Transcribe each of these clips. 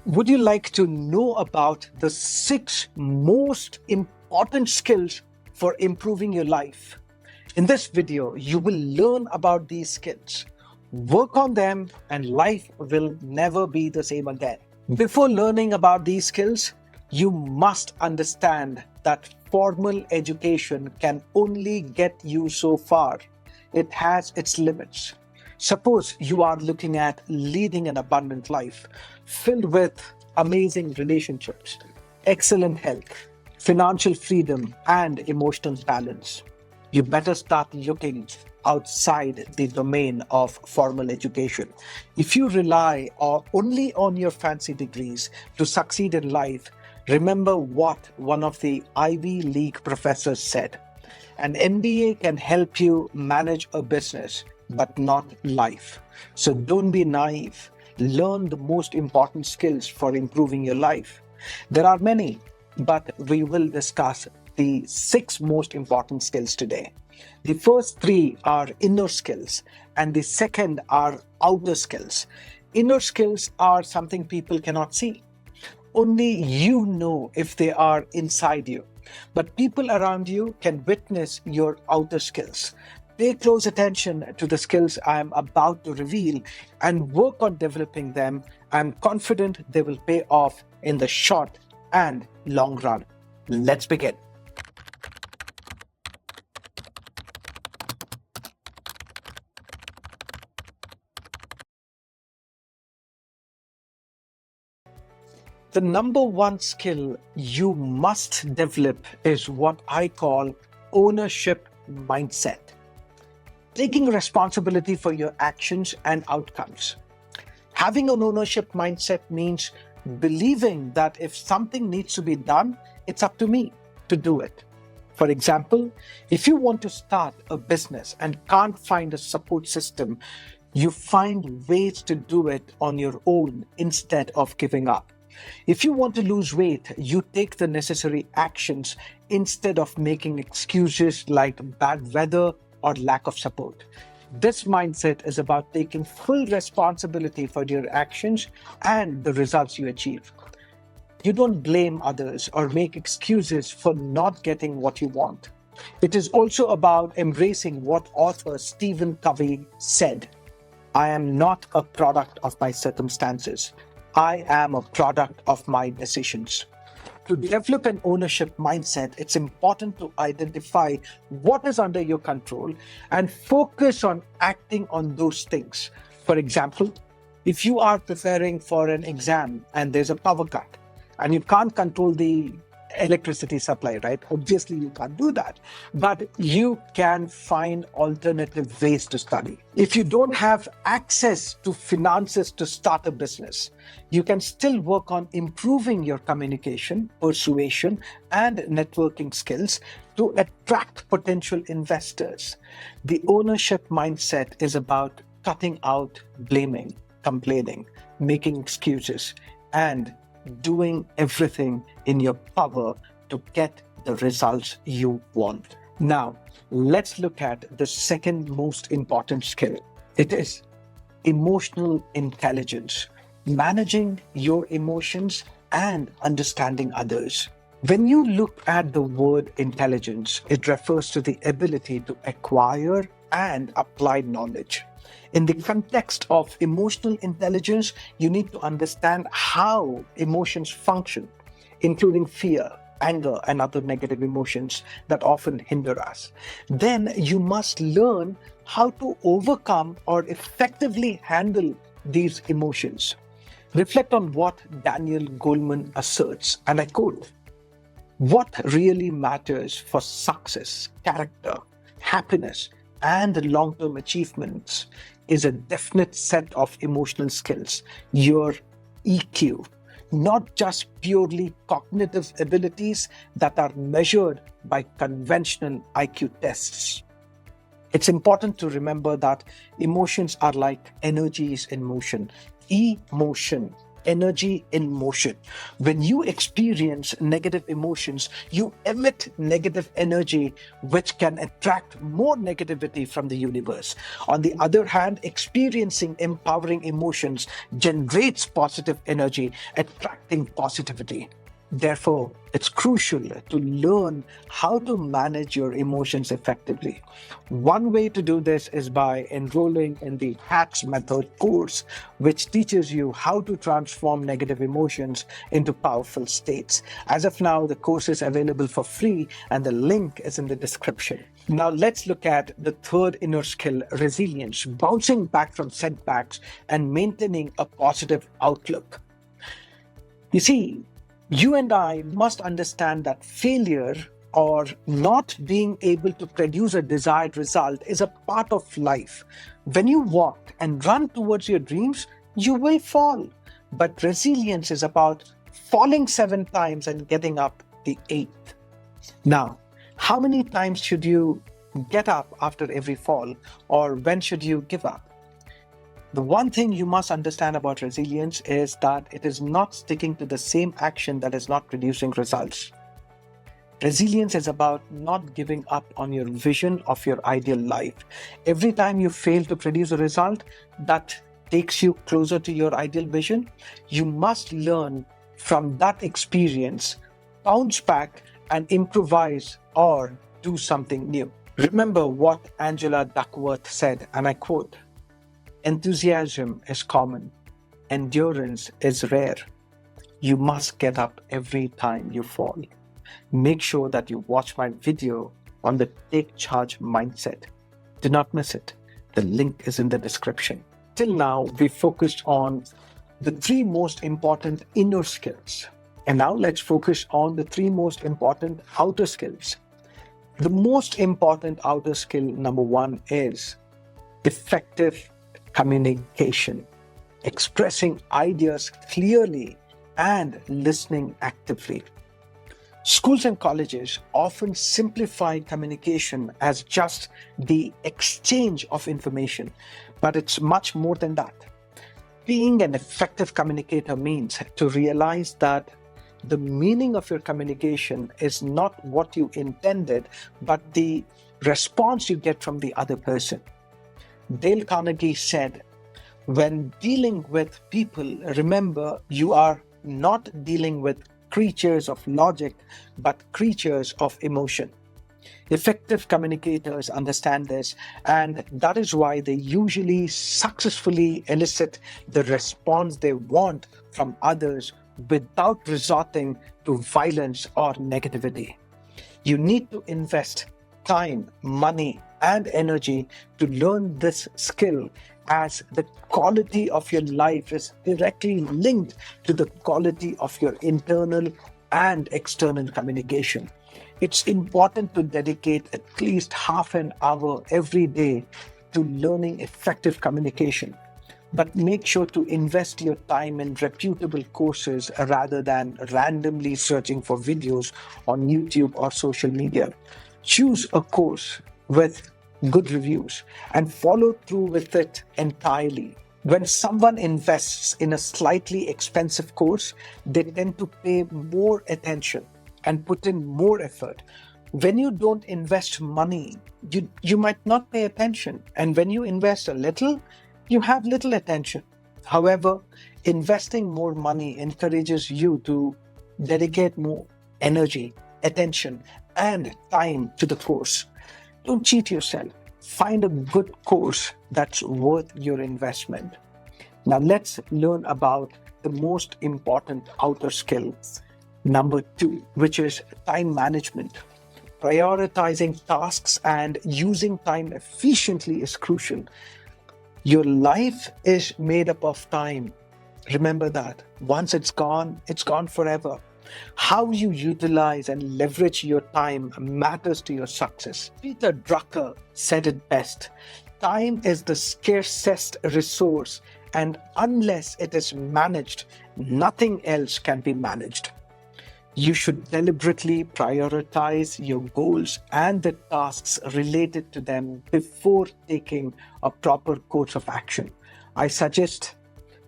Would you like to know about the 6 most important skills for improving your life? In this video, you will learn about these skills, work on them, and life will never be the same again. Before learning about these skills, you must understand that formal education can only get you so far. It has its limits. Suppose you are looking at leading an abundant life filled with amazing relationships, excellent health, financial freedom, and emotional balance. You better start looking outside the domain of formal education. If you rely only on your fancy degrees to succeed in life, remember what one of the Ivy League professors said. An MBA can help you manage a business, but not life. So don't be naive. Learn the most important skills for improving your life. There are many, but we will discuss the 6 most important skills today. The first 3 are inner skills, and the second are outer skills. Inner skills are something people cannot see. Only you know if they are inside you. But people around you can witness your outer skills. Pay close attention to the skills I am about to reveal and work on developing them. I'm confident they will pay off in the short and long run. Let's begin. The number one skill you must develop is what I call ownership mindset. Taking responsibility for your actions and outcomes. Having an ownership mindset means believing that if something needs to be done, it's up to me to do it. For example, if you want to start a business and can't find a support system, you find ways to do it on your own instead of giving up. If you want to lose weight, you take the necessary actions instead of making excuses like bad weather or lack of support. This mindset is about taking full responsibility for your actions and the results you achieve. You don't blame others or make excuses for not getting what you want. It is also about embracing what author Stephen Covey said. I am not a product of my circumstances. I am a product of my decisions. To develop an ownership mindset, it's important to identify what is under your control and focus on acting on those things. For example, if you are preparing for an exam and there's a power cut and you can't control the electricity supply, right? Obviously, you can't do that, but you can find alternative ways to study. If you don't have access to finances to start a business, you can still work on improving your communication, persuasion, and networking skills to attract potential investors. The ownership mindset is about cutting out blaming, complaining, making excuses, and doing everything in your power to get the results you want. Now, let's look at the second most important skill. It is emotional intelligence, managing your emotions and understanding others. When you look at the word intelligence, it refers to the ability to acquire and apply knowledge. In the context of emotional intelligence, you need to understand how emotions function, including fear, anger, and other negative emotions that often hinder us. Then you must learn how to overcome or effectively handle these emotions. Reflect on what Daniel Goleman asserts, and I quote, "What really matters for success, character, happiness, and long-term achievements is a definite set of emotional skills, your EQ, not just purely cognitive abilities that are measured by conventional IQ tests." It's important to remember that emotions are like energies in motion. Emotion energy in motion. When you experience negative emotions, you emit negative energy, which can attract more negativity from the universe. On the other hand, experiencing empowering emotions generates positive energy, attracting positivity. Therefore, it's crucial to learn how to manage your emotions effectively. One way to do this is by enrolling in the HATS method course, which teaches you how to transform negative emotions into powerful states. As of now, the course is available for free, and the link is in the description. Now, let's look at the third inner skill, resilience, bouncing back from setbacks and maintaining a positive outlook. You see, you and I must understand that failure or not being able to produce a desired result is a part of life. When you walk and run towards your dreams, you will fall. But resilience is about falling 7 times and getting up the eighth. Now, how many times should you get up after every fall, or when should you give up? The one thing you must understand about resilience is that it is not sticking to the same action that is not producing results. Resilience is about not giving up on your vision of your ideal life. Every time you fail to produce a result that takes you closer to your ideal vision, you must learn from that experience, bounce back, and improvise or do something new. Remember what Angela Duckworth said, and I quote, "Enthusiasm is common, endurance is rare. You must get up every time you fall." Make sure that you watch my video on the Take Charge mindset. Do not miss it. The link is in the description. Till now, we focused on the 3 most important inner skills. And now let's focus on the 3 most important outer skills. The most important outer skill, number 1, is effective communication, expressing ideas clearly and listening actively. Schools and colleges often simplify communication as just the exchange of information, but it's much more than that. Being an effective communicator means to realize that the meaning of your communication is not what you intended, but the response you get from the other person. Dale Carnegie said, "When dealing with people, remember you are not dealing with creatures of logic, but creatures of emotion." Effective communicators understand this, and that is why they usually successfully elicit the response they want from others without resorting to violence or negativity. You need to invest time, money, and energy to learn this skill, as the quality of your life is directly linked to the quality of your internal and external communication. It's important to dedicate at least half an hour every day to learning effective communication. But make sure to invest your time in reputable courses rather than randomly searching for videos on YouTube or social media. Choose a course with good reviews and follow through with it entirely. When someone invests in a slightly expensive course, they tend to pay more attention and put in more effort. When you don't invest money, you might not pay attention. And when you invest a little, you have little attention. However, investing more money encourages you to dedicate more energy, attention, and time to the course. Don't cheat yourself. Find a good course that's worth your investment. Now let's learn about the most important outer skill, number 2, which is time management. Prioritizing tasks and using time efficiently is crucial. Your life is made up of time. Remember that. Once it's gone forever. How you utilize and leverage your time matters to your success. Peter Drucker said it best: "Time is the scarcest resource, and unless it is managed, nothing else can be managed." You should deliberately prioritize your goals and the tasks related to them before taking a proper course of action. I suggest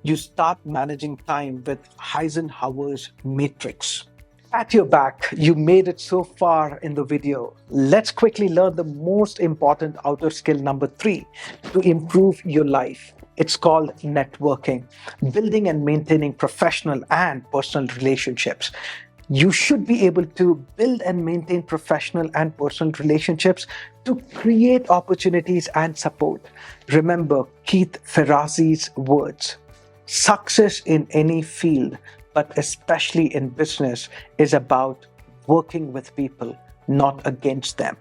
You start managing time with Eisenhower's matrix. At your back, you made it so far in the video. Let's quickly learn the most important outer skill number 3 to improve your life. It's called networking, building and maintaining professional and personal relationships. You should be able to build and maintain professional and personal relationships to create opportunities and support. Remember Keith Ferrazzi's words: success in any field, but especially in business, is about working with people, not against them.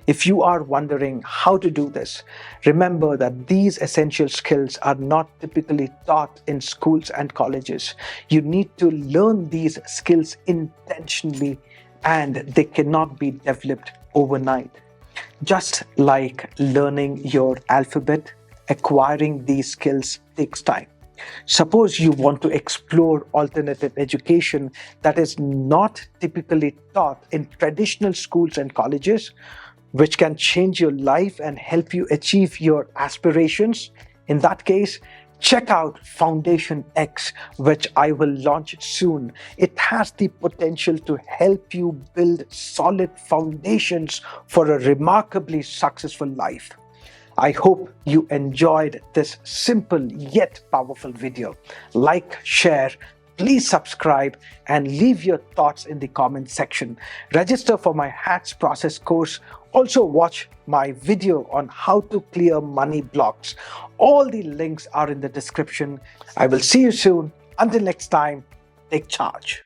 If you are wondering how to do this, remember that these essential skills are not typically taught in schools and colleges. You need to learn these skills intentionally, and they cannot be developed overnight. Just like learning your alphabet, acquiring these skills takes time. Suppose you want to explore alternative education that is not typically taught in traditional schools and colleges, which can change your life and help you achieve your aspirations. In that case, check out Foundation X, which I will launch soon. It has the potential to help you build solid foundations for a remarkably successful life. I hope you enjoyed this simple yet powerful video. Like, share, please subscribe, and leave your thoughts in the comment section. Register for my HATS process course. Also watch my video on how to clear money blocks. All the links are in the description. I will see you soon. Until next time, take charge.